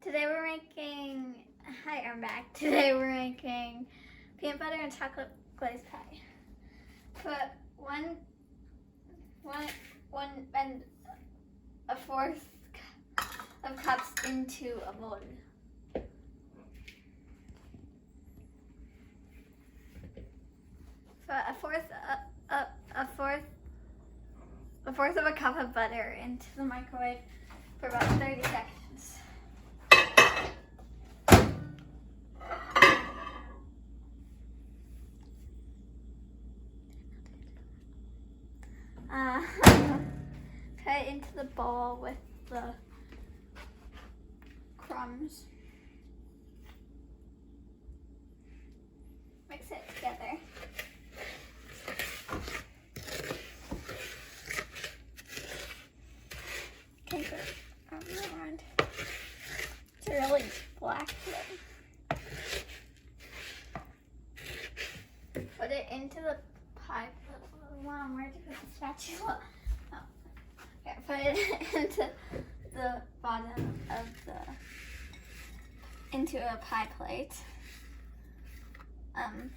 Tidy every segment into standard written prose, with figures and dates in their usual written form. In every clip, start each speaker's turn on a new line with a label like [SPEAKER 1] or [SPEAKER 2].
[SPEAKER 1] Today we're making, hi, I'm back. Today we're making peanut butter and chocolate glazed pie. Put one and a fourth of cups into a bowl. Put a fourth of a cup of butter into the microwave for about 30 seconds. Put it into the bowl with the crumbs. Mix it together. Take it around. It's a really black thing. Put it into the pie. Mom, where'd you put the spatula? Oh. Okay, put it into the bottom of into a pie plate. And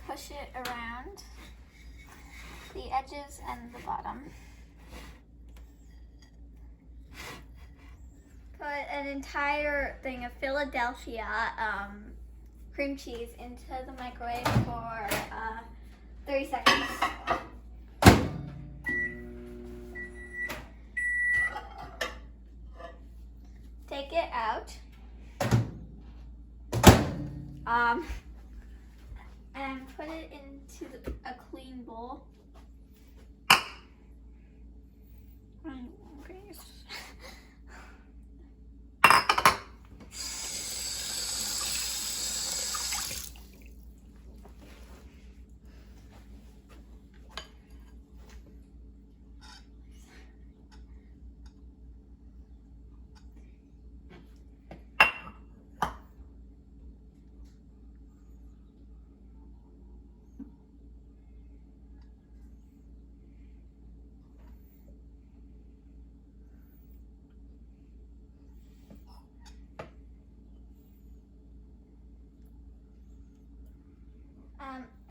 [SPEAKER 1] push it around the edges and the bottom. Put an entire thing of Philadelphia cream cheese into the microwave for 30 seconds. Take it out. And put it into a clean bowl.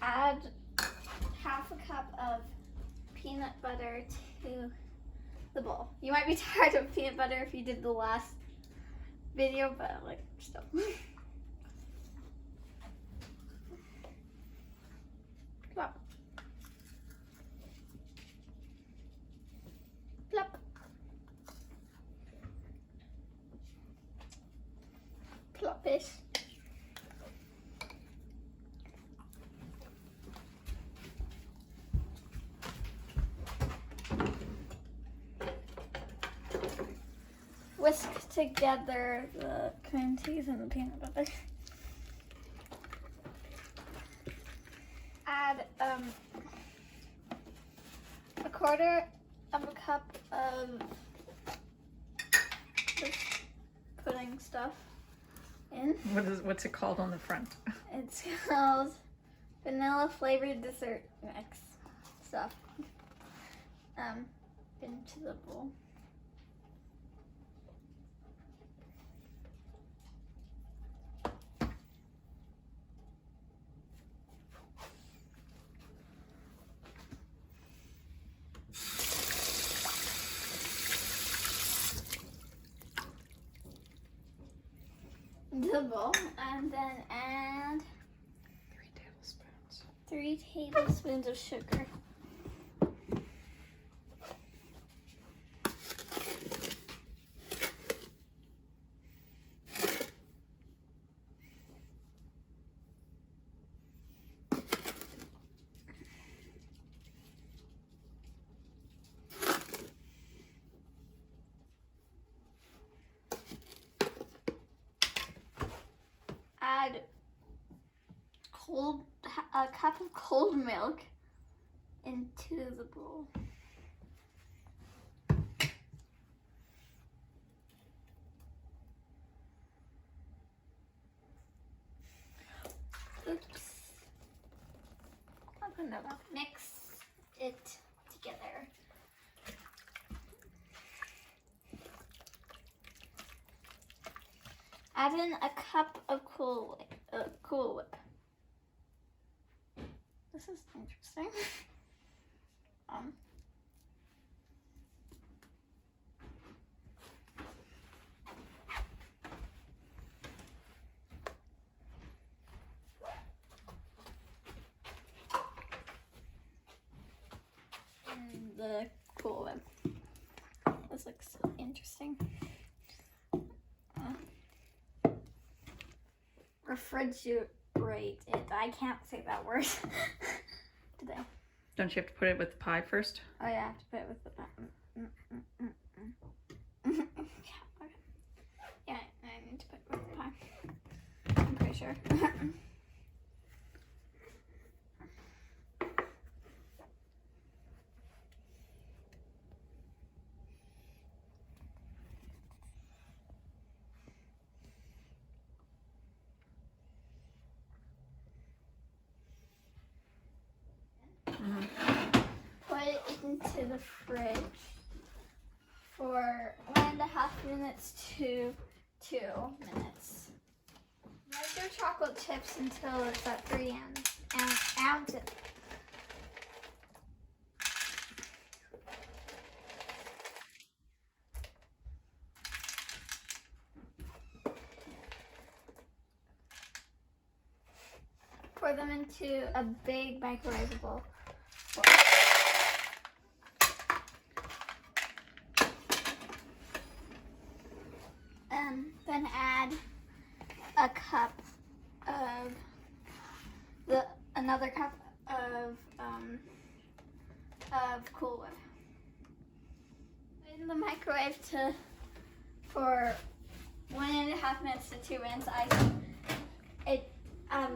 [SPEAKER 1] Add half a cup of peanut butter to the bowl. You might be tired of peanut butter if you did the last video, but like still. Plop. Plop. Plop-ish. Whisk together the cream cheese and the peanut butter. Add a quarter of a cup of this pudding stuff in.
[SPEAKER 2] What's it called on the front?
[SPEAKER 1] It's called vanilla flavored dessert mix stuff. Into the bowl. Into the bowl, and then add 3 tablespoons of sugar. Add a cup of cold milk into the bowl. no. Mix it together. Add in a cup of Cool Whip. This is interesting. And the Cool Whip. This looks interesting. Refrigerate it. I can't say that word today.
[SPEAKER 2] Don't you have to put it with the pie first?
[SPEAKER 1] Oh yeah, I have to put it with the pie. Yeah, I need to put it with the pie. I'm pretty sure. Put it into the fridge for 1.5 minutes to 2 minutes. Make your chocolate chips until it's at 3 ounces. Pour them into a big microwavable bowl. Then add another cup of Cool Whip. In the microwave for 1.5 minutes to 2 minutes.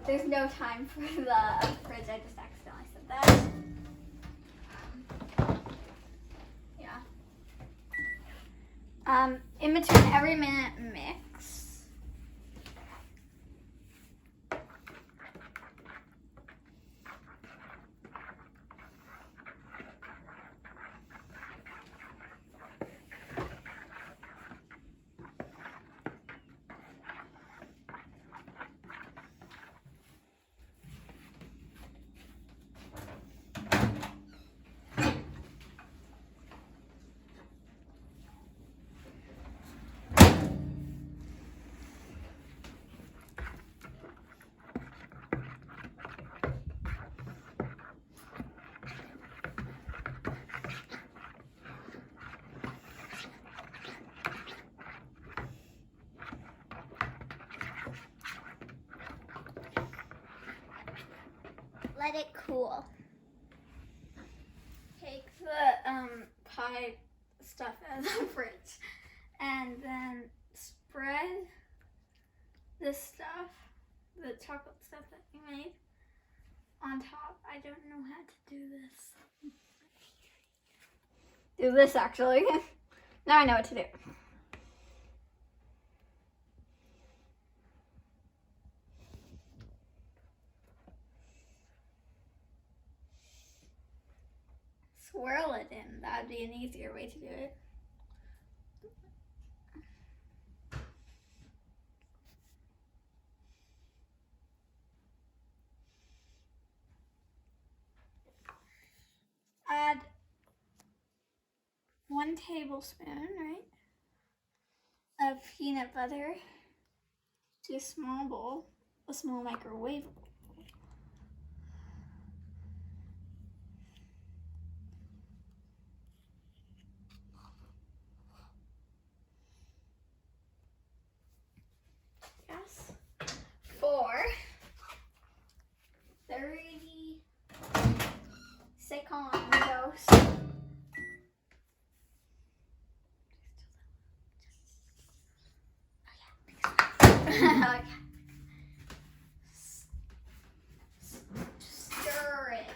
[SPEAKER 1] There's no time for the fridge. I just accidentally said that. Yeah. In between every minute, mix. Let it cool. Take the pie stuff out of the fridge and then spread this stuff, the chocolate stuff that you made, on top. I don't know how to do this. Do this actually. Now I know what to do. Swirl it in. That would be an easier way to do it. Add 1 tablespoon, right, of peanut butter to a small bowl, a small microwave bowl. Yes. For 30 seconds. Okay. Stir it.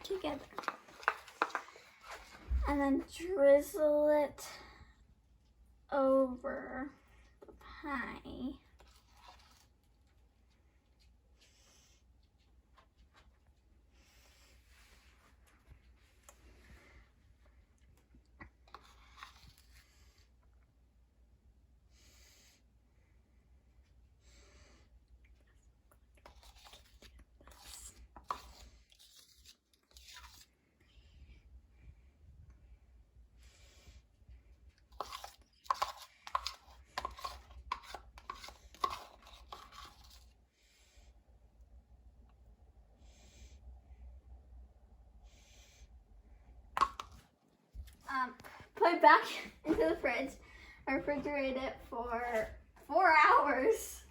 [SPEAKER 1] Together. And then drizzle it over the pie. Put it back into the fridge. I refrigerate it for 4 hours.